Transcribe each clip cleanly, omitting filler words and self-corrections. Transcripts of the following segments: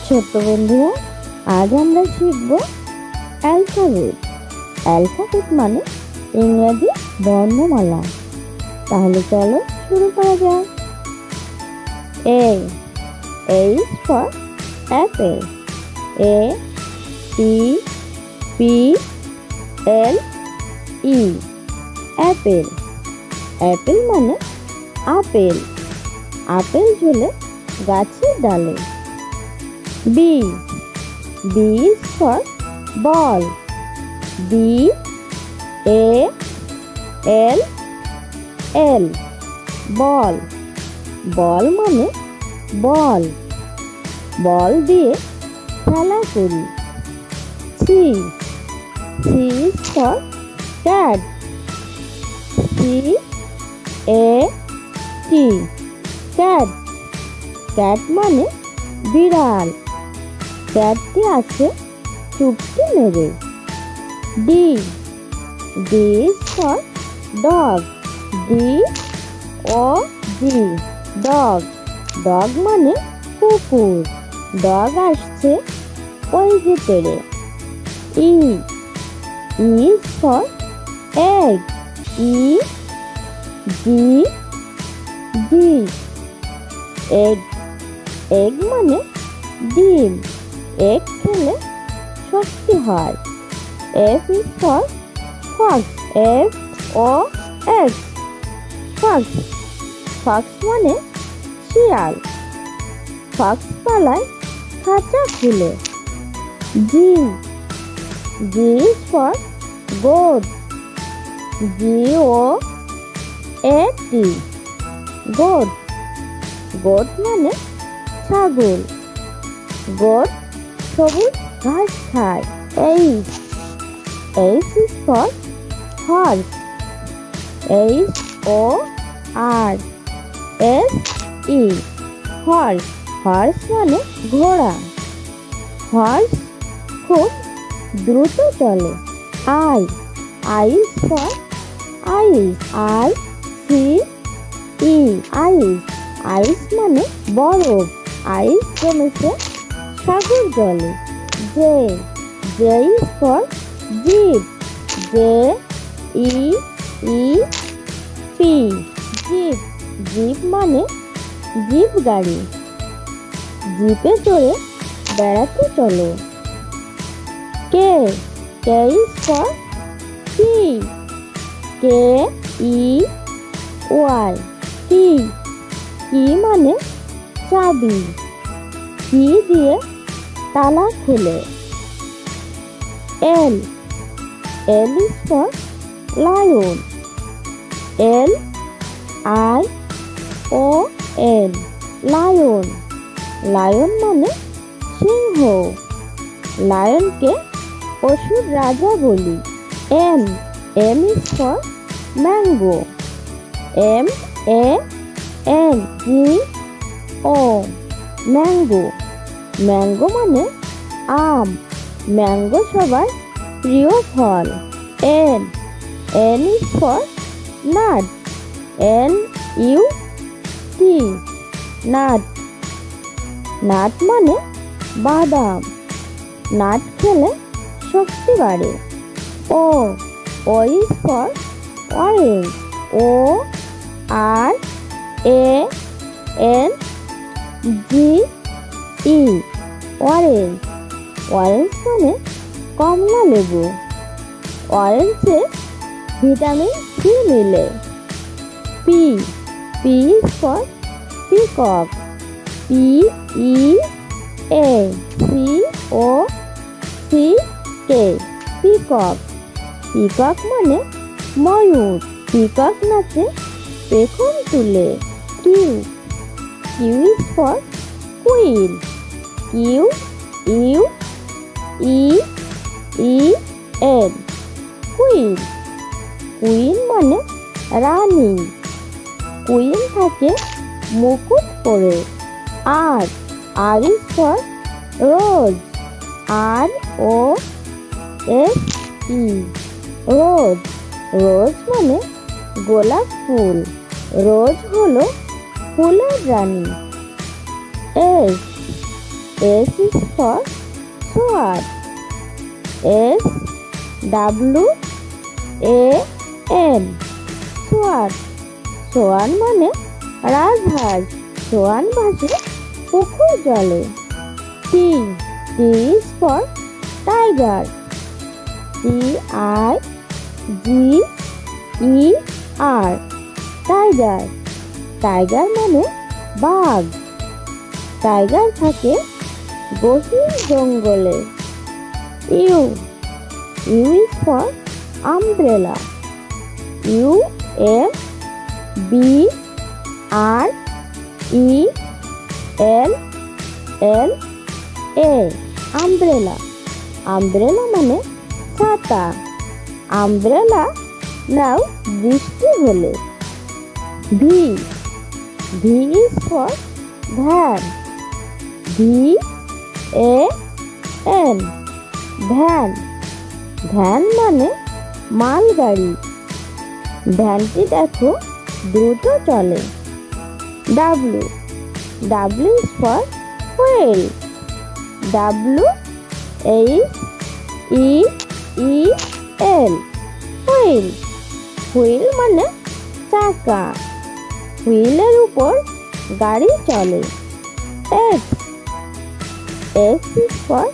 ছোট্ট বন্ধুরা, আজ আমরা শিখব অ্যালফাবেট। অ্যালফাবেট মানে ইংরেজি বর্ণমালা। তাহলে চলো শুরু করা যাক। A is for apple. A P P L E apple. apple মানে আপেল। আপেল ঝুলে গাছের ডালে। B is for ball. B A L L ball. বল মানে বল। বল দিয়ে খেলা করি। C is for cat. C A T cat. cat মানে বিড়াল। ক্যাটটি আছে চুপটি মেরে। D is for dog. D O G dog. dog মানে কুকুর। ডগ আসছে ওই যে তেড়ে। E is for egg. E G G egg. egg মানে ডিম। এগ খেলে শক্তি হয়। F is for fox. F O X fox. fox মানে শিয়াল। fox পালায় খাঁচা খুলে। G is for goat. G O A T goat. goat মানে ছাগল। গোট সবুজ ঘাস খায়। H is for horse. H O R S E horse. horse মানে ঘোড়া। horse খুব দ্রুত চলে। I is for ice. I C E ice. ice মানে বরফ। আইস জমেছে সাগর জলে। J is for jeep. J E E P jeep. jeep মানে জিপ গাড়ি। জিপে চড়ে বেড়াতে চলো। K is for key. K E Y key. key মানে চাবি। কি দিয়ে তালা খুলে। L is for lion. L I O N lion. lion মানে সিংহ। লায়নকে পশুর রাজা বলি। M is for mango. M A N G O mango. Mango মানে আম। ম্যাঙ্গো সবার প্রিয় ফল। N is for nut. N U T nut. Nut মানে বাদাম। Nut খেলে শক্তি বাড়ে। O is for orange. O R A N G E orange. orange মানে কমলা লেবু। অরেঞ্জে vitamin C মিলে। P is for peacock. P E A C O C K peacock. peacock মানে ময়ূর। Peacock নাচে পেখম তুলে। Q is for queen. Q U E E N queen. queen মানে রানী। queen থাকে মুকুট পরে। R is for rose. R O S E rose. rose মানে গোলাপ ফুল। রোজ হলো ফুলের রানী। S is for sword. S W A N sword. Swan মানে রাজহাঁস। সোয়ান ভাসে পুকুর জলে। T is for tiger. Tiger tiger. Tiger মানে বাঘ। টাইগার থাকে গহীন জঙ্গলে। U is for umbrella. UMBRELLA umbrella. umbrella মানে ছাতা। umbrella নাও বৃষ্টি হলে। V is for van. VAN van. Van মানে মালগাড়ি। ভ্যানটি দেখো দ্রুত চলে। W is for whale. WHEEL wheel. Wheel মানে চাকা। হুইলের উপর গাড়ি চলে। X is for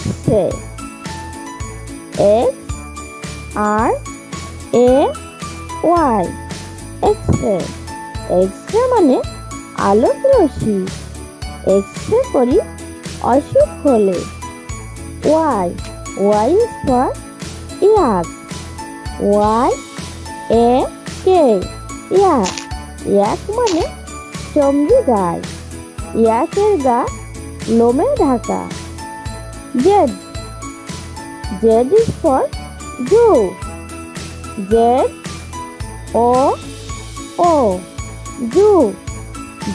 X-ray. XRAY X-ray। X-ray মানে আলোক রশ্মি। X-ray করি অসুখ হলে। Y is for yak. yak মানে চমড়ি গাছ। ইয়াকের গা লোমে Dhaka. Z is for zoo.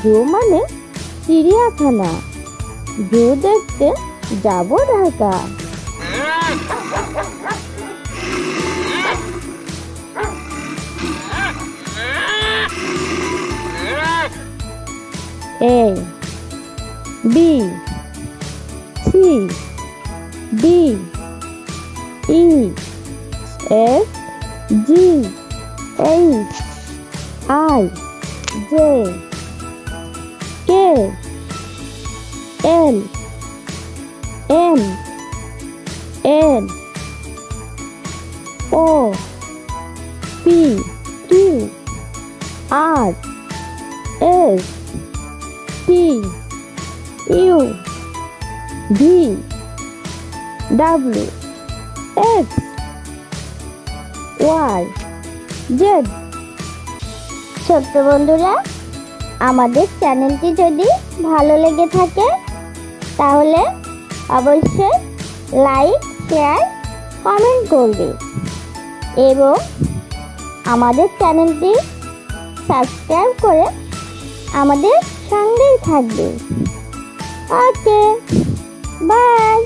zoo মানে চিড়িয়াখানা। জু দেখতে যাব Dhaka. A B C D E F G H I J K L M N O P Q R S T U V W X Y Z। ছোট্ট বন্ধুরা, আমাদের চ্যানেলটি যদি ভালো লেগে থাকে তাহলে অবশ্যই লাইক, শেয়ার, কমেন্ট করবে এবং আমাদের চ্যানেলটি সাবস্ক্রাইব করে আমাদের সঙ্গেই থাকবে। ওকে, বাই।